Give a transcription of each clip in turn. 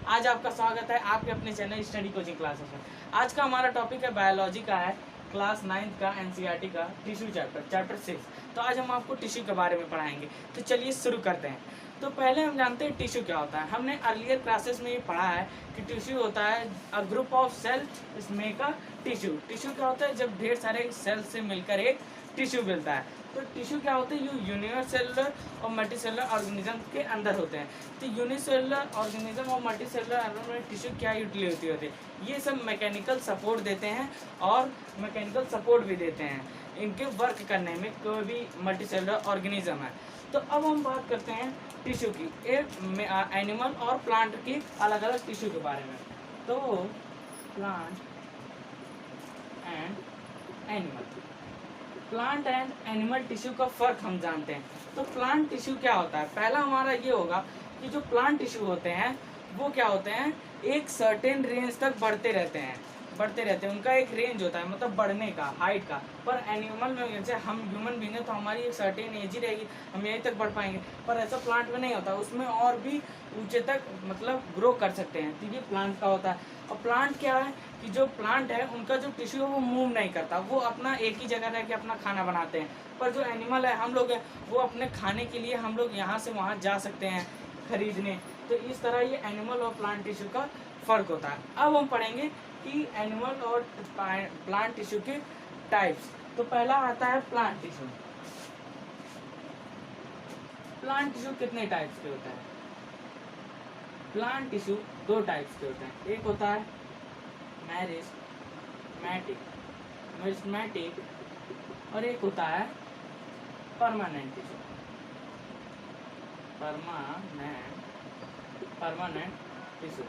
आज आपका स्वागत है आपके अपने चैनल स्टडी कोचिंग क्लासेस में। आज का हमारा टॉपिक है बायोलॉजी का है, क्लास 9th का एनसीईआरटी का टिश्यू चैप्टर 6। तो आज हम आपको टिश्यू के बारे में पढ़ाएंगे। तो चलिए शुरू करते हैं। तो पहले हम जानते हैं टिश्यू क्या होता है। हमने अर्लियर क्लासेस में ये पढ़ा है कि टिश्यू होता है अ ग्रुप ऑफ सेल इस मेक अ टिश्यू। टिश्यू क्या होता है? जब ढेर सारे सेल से मिलकर एक टिश्यू मिलता है। तो टिश्यू क्या होते हैं? ये यूनिसेलुलर और मल्टीसेलुलर ऑर्गेनिज्म के अंदर होते हैं। तो यूनिसेलुलर ऑर्गेनिज्म और मल्टीसेलुलर ऑर्गेनिज्म में टिश्यू क्या यूटिलिटी होती है? ये सब मैकेनिकल सपोर्ट देते हैं और मैकेनिकल सपोर्ट भी देते हैं इनके वर्क करने में, कोई भी मल्टीसेलुलर ऑर्गेनिज्म है। तो अब हम बात करते हैं टिश्यू की, एक एनिमल और प्लांट की अलग अलग टिश्यू के बारे में। तो plant and animal, plant and animal tissue का फर्क हम जानते हैं। तो प्लांट टिश्यू क्या होता है? पहला हमारा ये होगा कि जो प्लांट टिश्यू होते हैं वो क्या होते हैं, एक सर्टेन रेंज तक बढ़ते रहते हैं। उनका एक रेंज होता है, मतलब बढ़ने का, हाइट का। पर एनिमल में जैसे हम ह्यूमन बीइंग है तो हमारी एक सर्टेन एज ही रहेगी, हम यहीं तक बढ़ पाएंगे। पर ऐसा प्लांट में नहीं होता, उसमें और भी ऊंचे तक मतलब ग्रो कर सकते हैं। तो ये प्लांट का होता है। और प्लांट क्या है कि जो प्लांट है उनका जो टिश्यू है वो मूव नहीं करता, वो अपना एक ही जगह रह के अपना खाना बनाते हैं। पर जो एनिमल है, हम लोग हैं, वो अपने खाने के लिए हम लोग यहाँ से वहाँ जा सकते हैं खरीदने। तो इस तरह ये एनिमल और प्लांट टिश्यू का फर्क होता है। अब हम पढ़ेंगे कि एनिमल और प्लांट टिश्यू के टाइप्स। तो पहला आता है प्लांट टिश्यू। प्लांट टिश्यू कितने टाइप्स के होते हैं? प्लांट टिश्यू दो टाइप्स के होते हैं। एक होता है मेरिस्टेमेटिक और एक होता है परमानेंट टिश्यू। Permanent tissue.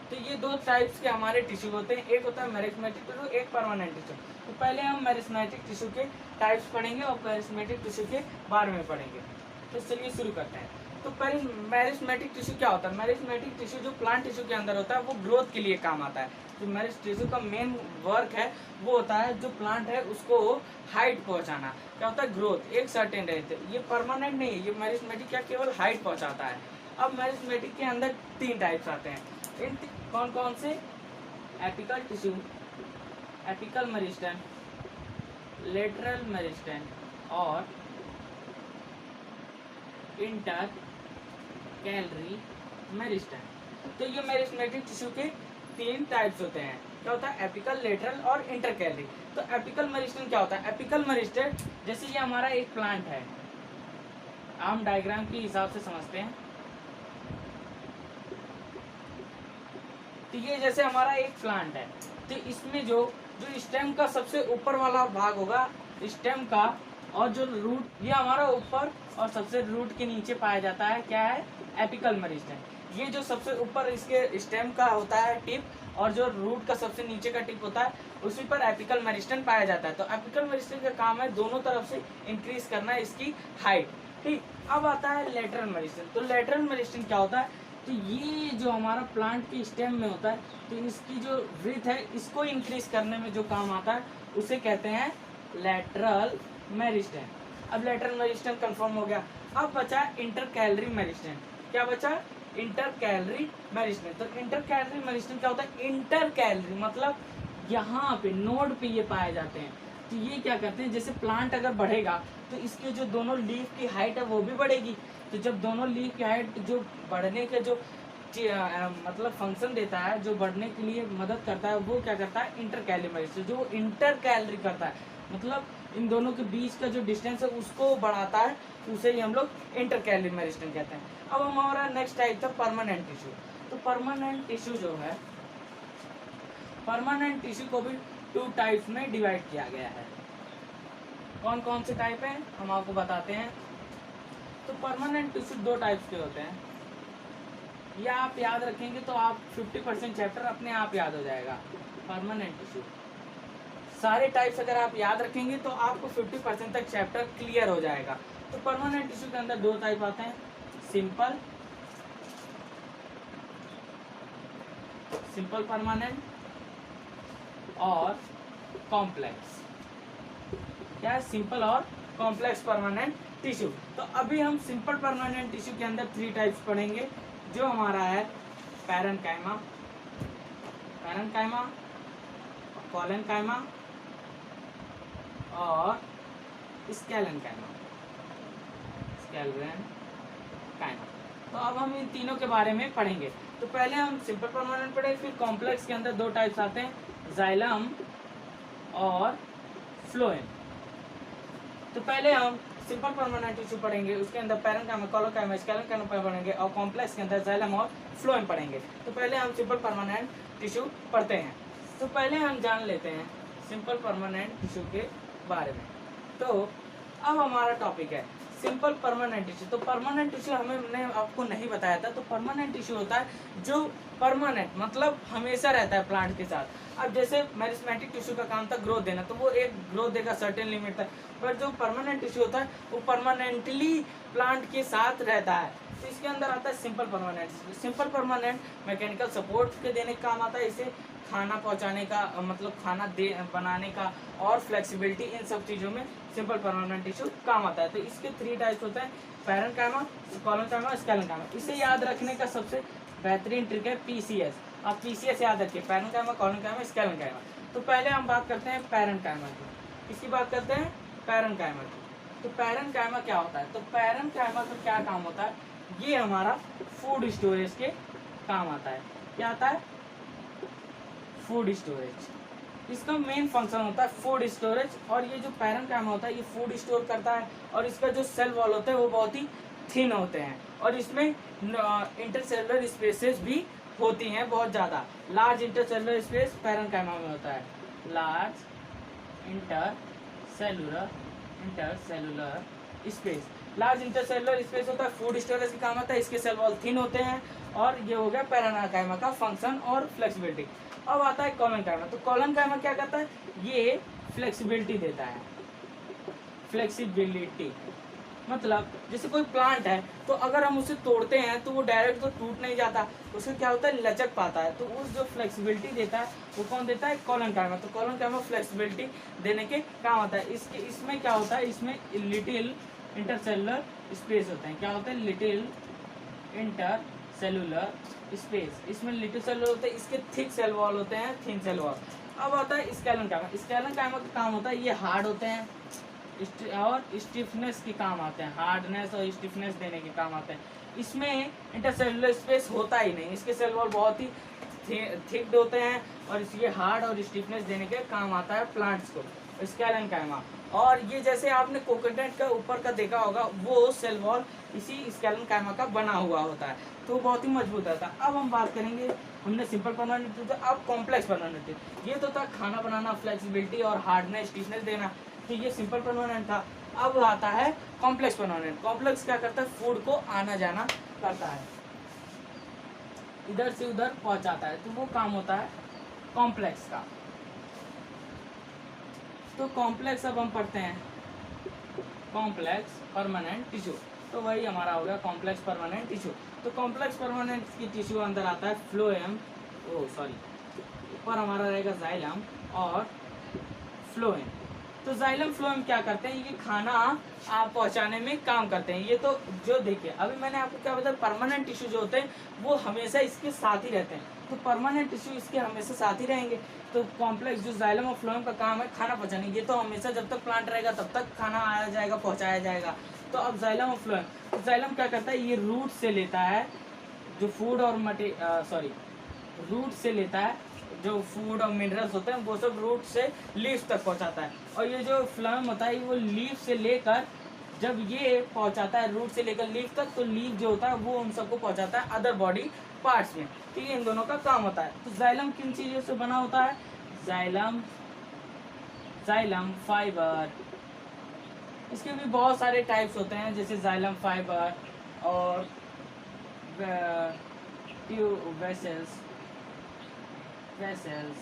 तो ये दो टाइप्स के हमारे टिश्यू होते हैं, एक होता है मेरिस्टेमेटिक टिश्यू, एक परमानेंट टिश्यू। तो पहले हम मेरिस्टेमेटिक टिश्यू के टाइप्स पढ़ेंगे और मेरिस्टेमेटिक टिश्यू के बारे में पढ़ेंगे। तो चलिए शुरू करते हैं। तो पहले मेरिस्टेमेटिक टिश्यू क्या होता है? मेरिस्टेमेटिक टिश्यू जो प्लांट टिश्यू के अंदर होता है वो ग्रोथ के लिए काम आता है। जो मेरिस्टेमेटिक टिश्यू का मेन वर्क है वो होता है जो प्लांट है उसको हाइट पहुंचाना। क्या होता है? ग्रोथ एक सर्टेन रहते हैं। ये परमानेंट नहीं है, ये मेरिस्टेमेटिक क्या केवल हाइट पहुंचाता है। अब मेरिस्टेमेटिक के अंदर तीन टाइप्स आते हैं। इन कौन कौन से? Apical tissue, apical meristem, lateral meristem और इंटर कैलरी मेरिस्टेम। तो ये मेरिस्टेमेटिक टिश्यू के तीन टाइप्स होते हैं। क्या होता है? एपिकल, लेटरल और इंटर कैलरी। तो एपिकल मेरिस्टेम क्या होता है? एपिकल मेरिस्टेम जैसे ये हमारा एक प्लांट है, हम डायग्राम के हिसाब से समझते हैं। तो ये जैसे हमारा एक प्लांट है, तो इसमें जो स्टेम का सबसे ऊपर वाला भाग होगा स्टेम का, और जो रूट, ये हमारा ऊपर और सबसे रूट के नीचे पाया जाता है, क्या है? Apical meristem. ये जो सबसे ऊपर इसके स्टेम का होता है टिप, और जो रूट का सबसे नीचे का टिप होता है उसी पर एपिकल मेरिस्टेम पाया जाता है। तो एपिकल मेरिस्टेम का काम है दोनों तरफ से इंक्रीज करना इसकी हाइट। ठीक, अब आता है लेटरल मेरिस्टेम। तो लेटरल मेरिस्टेम क्या होता है? तो ये जो हमारा प्लांट के स्टेम में होता है, तो इसकी जो विड्थ है इसको इंक्रीज करने में जो काम आता है उसे कहते हैं लेटरल मेरिस्टेम। अब लेटरल मेरिस्टेम कंफर्म हो गया। अब बचा इंटर कैलरी मेरिस्टेम। क्या बचा? Inter calorie meristem. तो इंटर कैलरी मेरिस्टेम क्या होता है? इंटर कैलरी मतलब यहाँ पे नोड पे ये पाए जाते हैं। तो ये क्या करते हैं, जैसे प्लांट अगर बढ़ेगा तो इसके जो दोनों लीफ की हाइट है वो भी बढ़ेगी। तो जब दोनों लीफ की हाइट जो बढ़ने के जो मतलब फंक्शन देता है, जो बढ़ने के लिए मदद करता है, वो क्या करता है? Inter calorie meristem. जो इंटर कैलरी करता है मतलब इन दोनों के बीच का जो डिस्टेंस है उसको बढ़ाता है, उसे ही हम लोग इंटर कैलरी मेरिस्टेम कहते हैं। अब हमारा नेक्स्ट टाइप था परमानेंट टिश्यू। तो परमानेंट टिश्यू जो है, परमानेंट टिश्यू को भी टू टाइप्स में डिवाइड किया गया है। कौन कौन से टाइप हैं हम आपको बताते हैं। तो परमानेंट टिश्यू दो टाइप्स के होते हैं। या आप याद रखेंगे तो आप 50% चैप्टर अपने आप याद हो जाएगा। परमानेंट टिश्यू सारे टाइप्स अगर आप याद रखेंगे तो आपको 50% तक चैप्टर क्लियर हो जाएगा। तो परमानेंट टिश्यू के अंदर दो टाइप आते हैं, सिंपल परमानेंट और कॉम्प्लेक्स। क्या है? सिंपल और कॉम्प्लेक्स परमानेंट टिश्यू। तो अभी हम सिंपल परमानेंट टिश्यू के अंदर थ्री टाइप्स पढ़ेंगे। जो हमारा है पैरेन्काइमा, पैरेन्काइमा, कोलेनकाइमा और स्केलेनकाइमा, स्केलेनकाइमा। तो अब हम इन तीनों के बारे में पढ़ेंगे। तो पहले हम सिंपल परमानेंट पढ़े, फिर कॉम्प्लेक्स के अंदर दो टाइप्स आते हैं, जाइलम और फ्लोएम। तो पहले हम सिंपल परमानेंट टिश्यू पढ़ेंगे, उसके अंदर पैरेन्काइमा, कोलेनकाइमा, स्केलेनकाइमा पढ़ेंगे और कॉम्प्लेक्स के अंदर जाइलम और फ्लोएम पढ़ेंगे। तो पहले हम सिंपल परमानेंट टिश्यू पढ़ते हैं। तो पहले हम जान लेते हैं सिंपल परमानेंट टिश्यू के बारे में। तो अब हमारा टॉपिक है सिंपल परमानेंट टिश्यू। तो परमानेंट टिश्यू हमने आपको नहीं बताया था। तो परमानेंट टिश्यू होता है जो परमानेंट मतलब हमेशा रहता है प्लांट के साथ। अब जैसे मेरिस्टेमेटिक टिश्यू का काम था ग्रोथ देना, तो वो एक ग्रोथ देगा सर्टेन लिमिट तक, बट जो परमानेंट टिश्यू होता है वो परमानेंटली प्लांट के साथ रहता है। तो इसके अंदर आता है simple permanent. Simple permanent mechanical support के देने का काम आता है, इसे खाना पहुंचाने का मतलब खाना बनाने का और फ्लेक्सिबिलिटी, इन सब चीज़ों में सिंपल परमानेंट टिश्यू काम आता है। तो इसके 3 टाइप्स होते हैं, पैरेन्काइमा, कोलेनकाइमा, स्केलेनकाइमा। इसे याद रखने का सबसे बेहतरीन ट्रिक है पीसीएस। आप पीसीएस याद रखिए, पैरेन्काइमा, कोलेनकाइमा, स्केलेनकाइमा। तो पहले हम बात करते हैं पैरेन्काइमा की। इसकी बात करते हैं पैरेन्काइमा की। तो पैरेन्काइमा क्या होता है? तो पैरेन्काइमा का क्या काम होता है? ये हमारा फूड स्टोरेज के काम आता है। क्या आता है? Food storage. इसका मेन फंक्शन होता है फूड स्टोरेज। और ये जो पैरेन्काइमा होता है ये फूड स्टोर करता है, और इसका जो सेल वॉल होता है वो बहुत ही थिन होते हैं, और इसमें इंटरसेलुलर स्पेसेस भी होती हैं बहुत ज़्यादा। लार्ज इंटरसेलुलर स्पेस पैरेन्काइमा में होता है, large intercellular space. Large intercellular space होता है, फूड स्टोरेज का काम आता है, इसके सेल वॉल थिन होते हैं, और ये हो गया पैरेन्काइमा का फंक्शन और फ्लेक्सिबिलिटी। अब आता है कोलेनकाइमा। तो कोलेनकाइमा क्या करता है? ये फ्लेक्सिबिलिटी देता है। फ्लेक्सिबिलिटी मतलब जैसे कोई प्लांट है तो अगर हम उसे तोड़ते हैं तो वो डायरेक्ट तो टूट नहीं जाता, उससे क्या होता है? लचक पाता है। तो उस जो फ्लेक्सिबिलिटी देता है वो कौन देता है? कोलेनकाइमा। तो कोलेनकाइमा फ्लेक्सिबिलिटी देने के काम आता है। इसमें क्या होता है? इसमें लिटिल इंटरसेलुलर स्पेस होते हैं। क्या होते हैं? Little intercellular space. इसमें लिटिल सेल होते हैं, इसके थिक सेल वॉल होते हैं, थिन सेल वॉल। अब आता है स्केलेनकाइमा। स्केलेनकाइमा का काम होता है, ये हार्ड होते हैं और स्टिफनेस के काम आते हैं, हार्डनेस और स्टिफनेस देने के काम आते हैं। इसमें इंटरसेलुलर स्पेस होता ही नहीं, इसके सेल वॉल बहुत ही थिक्ड होते हैं, और इसके हार्ड और स्टिफनेस देने के काम आता है प्लांट्स को, स्केलेनकाइमा। और ये जैसे आपने कोकोनट का ऊपर का देखा होगा, वो सेल वॉल इसी स्केलेनकाइमा का बना हुआ होता है, तो बहुत ही मजबूत रहता है। अब हम बात करेंगे, हमने सिंपल परमानेंट, अब कॉम्प्लेक्स परमानेंट। ये तो था खाना बनाना, फ्लेक्सिबिलिटी और हार्डनेस, स्टिफनेस देना, तो ये सिंपल परमानेंट था। अब आता है कॉम्प्लेक्स परमानेंट। कॉम्प्लेक्स क्या करता है? फूड को आना जाना करता है, इधर से उधर पहुंचाता है, तो वो काम होता है कॉम्प्लेक्स का। तो कॉम्प्लेक्स अब हम पढ़ते हैं कॉम्प्लेक्स परमानेंट टिश्यू। तो वही हमारा हो गया कॉम्प्लेक्स परमानेंट टिश्यू। तो कॉम्प्लेक्स परमानेंट की टिश्यू अंदर आता है फ्लोएम, ऊपर हमारा रहेगा जाइलम और फ्लोएम। तो जाइलम फ्लोएम क्या करते हैं? ये खाना आप पहुंचाने में काम करते हैं। ये तो जो देखिए अभी मैंने आपको क्या बताया, परमानेंट टिश्यू जो होते हैं वो हमेशा इसके साथ ही रहते हैं, तो परमानेंट टिश्यू इसके हमेशा साथ ही रहेंगे। तो कॉम्प्लेक्स जो जाइलम और फ्लोएम का काम है खाना पहुंचाने, ये तो हमेशा जब तक प्लांट रहेगा तब तक खाना आया जाएगा, पहुंचाया जाएगा। तो अब जाइलम और फ्लोएम, तो जाइलम क्या करता है? ये रूट से लेता है जो फूड और रूट से लेता है जो फूड और मिनरल्स होते हैं, वो सब रूट से लीफ तक पहुंचाता है। और ये जो फ्लोएम होता है वो लीफ से लेकर, जब ये पहुंचाता है रूट से लेकर लीफ तक, तो लीफ जो होता है वो उन सबको पहुंचाता है अदर बॉडी पार्ट्स में। तो ये इन दोनों का काम होता है। तो जाइलम किन चीज़ों से बना होता है? Xylem fibre. इसके भी बहुत सारे टाइप्स होते हैं, जैसे जाइलम फाइबर और वेसल्स,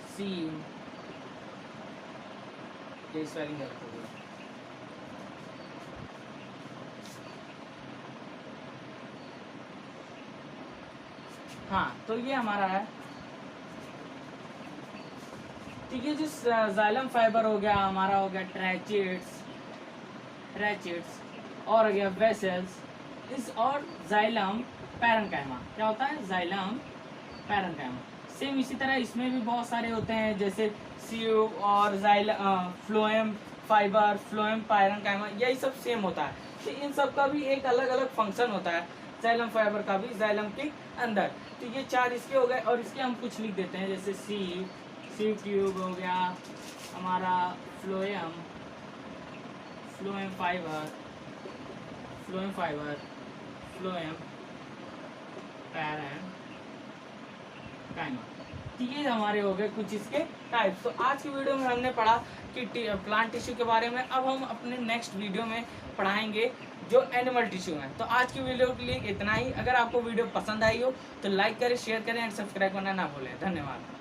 सीम, ये स्वेलिंग है। हाँ, तो ये हमारा है। ठीक है, जो जाइलम फाइबर हो गया हमारा, हो गया ट्रैचेट्स और हो गया वेसल्स, इस और जाइलम पैरेन्काइमा। क्या होता है? Xylem parenchyma. सेम इसी तरह इसमें भी बहुत सारे होते हैं, जैसे सीव और फ्लोएम फाइबर, फ्लोएम पैरेन्काइमा, यही सब सेम होता है। तो इन सब का भी एक अलग अलग फंक्शन होता है, जाइलम फाइबर का भी जाइलम के अंदर। तो ये 4 इसके हो गए, और इसके हम कुछ लिख देते हैं, जैसे सीव ट्यूब हो गया हमारा, फ्लोएम फाइबर, फ्लोएम पैरेन्काइमा। तो ये हमारे हो गए कुछ इसके टाइप्स। तो आज की वीडियो में हमने पढ़ा कि प्लांट टिश्यू के बारे में। अब हम अपने नेक्स्ट वीडियो में पढ़ाएंगे जो एनिमल टिश्यू है। तो आज की वीडियो के लिए इतना ही। अगर आपको वीडियो पसंद आई हो तो लाइक करें, शेयर करें एंड सब्सक्राइब करना ना भूलें। धन्यवाद।